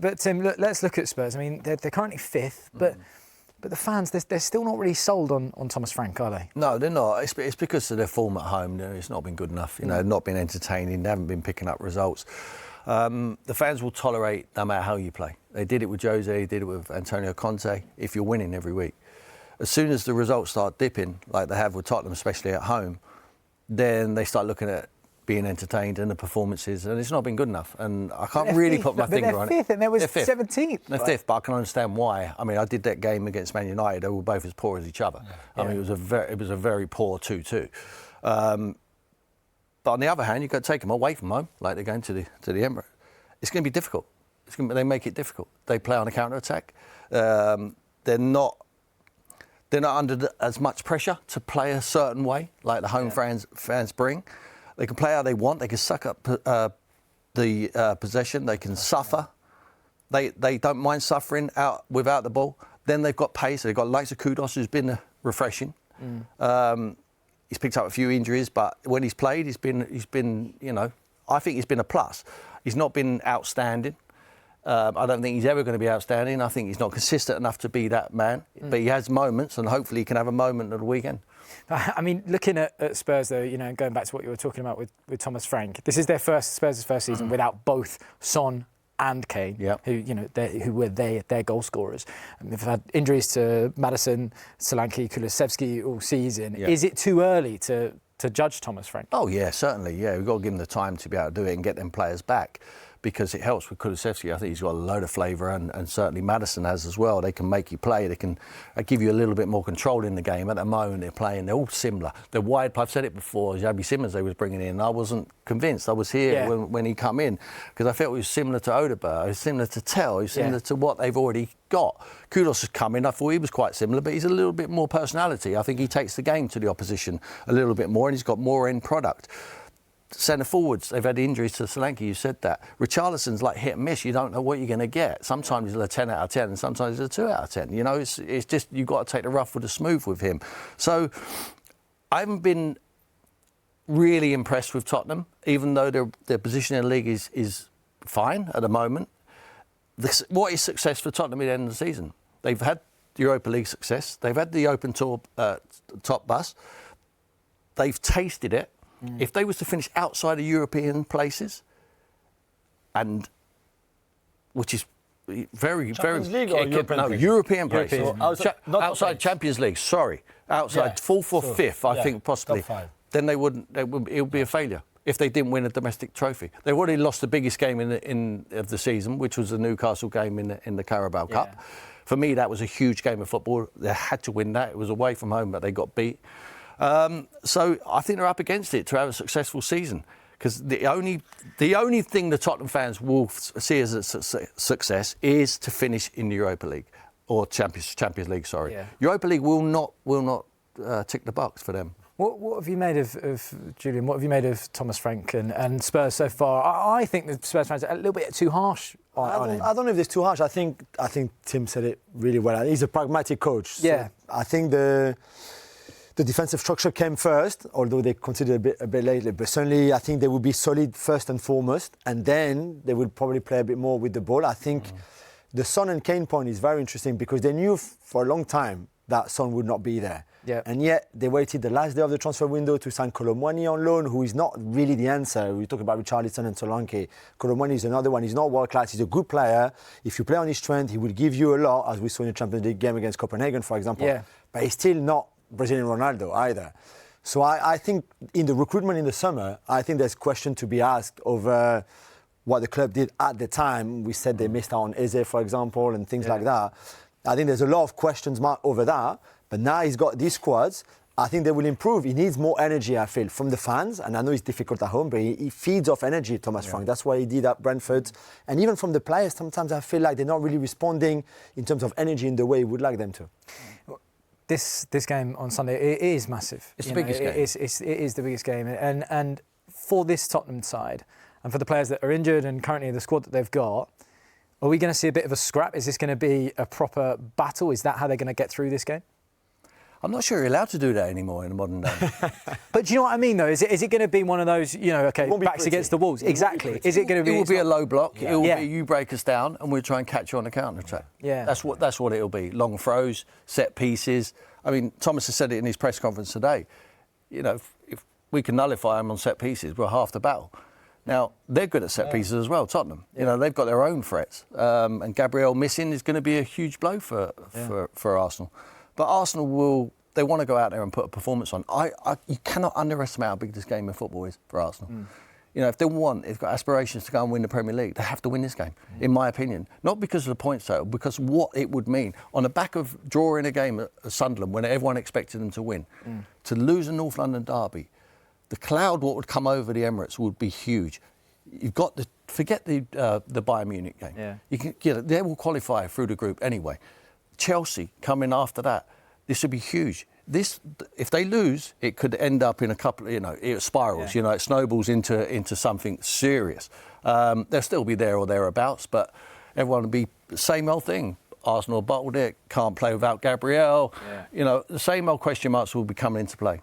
But Tim, let's look at Spurs. I mean, they're currently fifth, but the fans, they're still not really sold on Thomas Frank, are they? No, they're not. It's because of their form at home. It's not been good enough. Not been entertaining. They haven't been picking up results. The fans will tolerate no matter how you play. They did it with Jose, they did it with Antonio Conte, if you're winning every week. As soon as the results start dipping, like they have with Tottenham, especially at home, then they start looking at being entertained and the performances, and it's not been good enough. And I can't really put my finger on it. They're fifth, and there was 17th. They're fifth, but I can understand why. I mean, I did that game against Man United. They were both as poor as each other. Yeah. I mean, it was a very poor 2-2. But on the other hand, you've got to take them away from home, like they're going to the Emirates. It's going to be difficult. They make it difficult. They play on a counter-attack. They're not under as much pressure to play a certain way, like the home fans bring. They can play how they want. They can suck up the possession. They can suffer. They don't mind suffering out without the ball. Then they've got pace. They've got likes of Kudos, who's been refreshing. He's picked up a few injuries, but when he's played, he's been. I think he's been a plus. He's not been outstanding. I don't think he's ever going to be outstanding. I think he's not consistent enough to be that man. But he has moments, and hopefully he can have a moment at the weekend. I mean, looking at Spurs, though, going back to what you were talking about with Thomas Frank, this is Spurs' first season without both Son and Kane, who were their goal scorers. And they've had injuries to Maddison, Solanke, Kulusevski all season. Yeah. Is it too early to judge Thomas Frank? Oh, yeah, certainly. Yeah, we've got to give him the time to be able to do it and get them players back, because it helps with Kulusevski. I think he's got a load of flavour, and certainly Maddison has as well. They can make you play. They can give you a little bit more control in the game. At the moment, they're playing. They're all similar. They're wide. I've said it before. Xabi Simons they was bringing in. I wasn't convinced. I was here when he come in, because I felt it was similar to Odegaard. It was similar to Tell. It was similar to what they've already got. Kudos has come in. I thought he was quite similar, but he's a little bit more personality. I think he takes the game to the opposition a little bit more, and he's got more end product. Centre forwards, they've had injuries to Solanke, you said that. Richarlison's like hit and miss, you don't know what you're going to get. Sometimes he's a 10 out of 10 and sometimes he's a 2 out of 10. It's just, you've got to take the rough with the smooth with him. So I haven't been really impressed with Tottenham, even though their position in the league is fine at the moment. What is success for Tottenham at the end of the season? They've had the Europa League success. They've had the Open Tour top bus. They've tasted it. If they was to finish outside of European places, and which is very, Champions very... League or European places. Outside Champions League, sorry. Outside fourth or fifth, I think, possibly. Then it would be a failure if they didn't win a domestic trophy. They already lost the biggest game of the season, which was the Newcastle game in the Carabao Cup. For me, that was a huge game of football. They had to win that. It was away from home, but they got beat. So I think they're up against it to have a successful season, because the only thing the Tottenham fans will see as a success is to finish in the Europa League or Champions League. Sorry, Europa League will not tick the box for them. What have you made of Julian? What have you made of Thomas Frank and Spurs so far? I think the Spurs fans are a little bit too harsh on him. I don't know if it's too harsh. I think Tim said it really well. He's a pragmatic coach. So I think the defensive structure came first, although they considered a bit lately. But certainly, I think they would be solid first and foremost, and then they would probably play a bit more with the ball. I think the Son and Kane point is very interesting, because they knew for a long time that Son would not be there. Yeah. And yet they waited the last day of the transfer window to sign Colomwani on loan, who is not really the answer. We talk about Richarlison and Solanke. Colomwani is another one. He's not world class. He's a good player. If you play on his strength, he will give you a lot, as we saw in the Champions League game against Copenhagen, for example. Yeah. But he's still not Brazilian Ronaldo either. So I think in the recruitment in the summer, I think there's question to be asked over what the club did at the time. We said they missed out on Eze, for example, and things like that. I think there's a lot of questions mark over that. But now he's got these squads. I think they will improve. He needs more energy, I feel, from the fans. And I know it's difficult at home, but he feeds off energy, Thomas Frank. That's what he did at Brentford. And even from the players, sometimes I feel like they're not really responding in terms of energy in the way he would like them to. This game on Sunday, it is massive. It's the biggest game. It is the biggest game. And for this Tottenham side, and for the players that are injured and currently the squad that they've got, are we going to see a bit of a scrap? Is this going to be a proper battle? Is that how they're going to get through this game? I'm not sure you're allowed to do that anymore in the modern day. But do you know what I mean, though? Is it going to be one of those, backs against the walls? Exactly. Is it going to be? It will be a low block. Yeah. It will be you break us down, and we'll try and catch you on the counter attack. Yeah. That's what it'll be. Long throws, set pieces. I mean, Thomas has said it in his press conference today. If we can nullify them on set pieces, we're half the battle. Now, they're good at set pieces as well, Tottenham. Yeah. They've got their own threats. And Gabriel missing is going to be a huge blow for Arsenal. But Arsenal they want to go out there and put a performance on. You cannot underestimate how big this game of football is for Arsenal. If they've got aspirations to go and win the Premier League, they have to win this game, in my opinion. Not because of the points total, because what it would mean. On the back of drawing a game at Sunderland when everyone expected them to win, to lose a North London derby, the cloud what would come over the Emirates would be huge. You've got forget the Bayern Munich game. Yeah. They will qualify through the group anyway. Chelsea coming after that. This would be huge. If they lose, it could end up in a couple. It spirals. Yeah. It snowballs into something serious. They'll still be there or thereabouts, but everyone will be the same old thing. Arsenal bottled it. Can't play without Gabriel. Yeah. The same old question marks will be coming into play.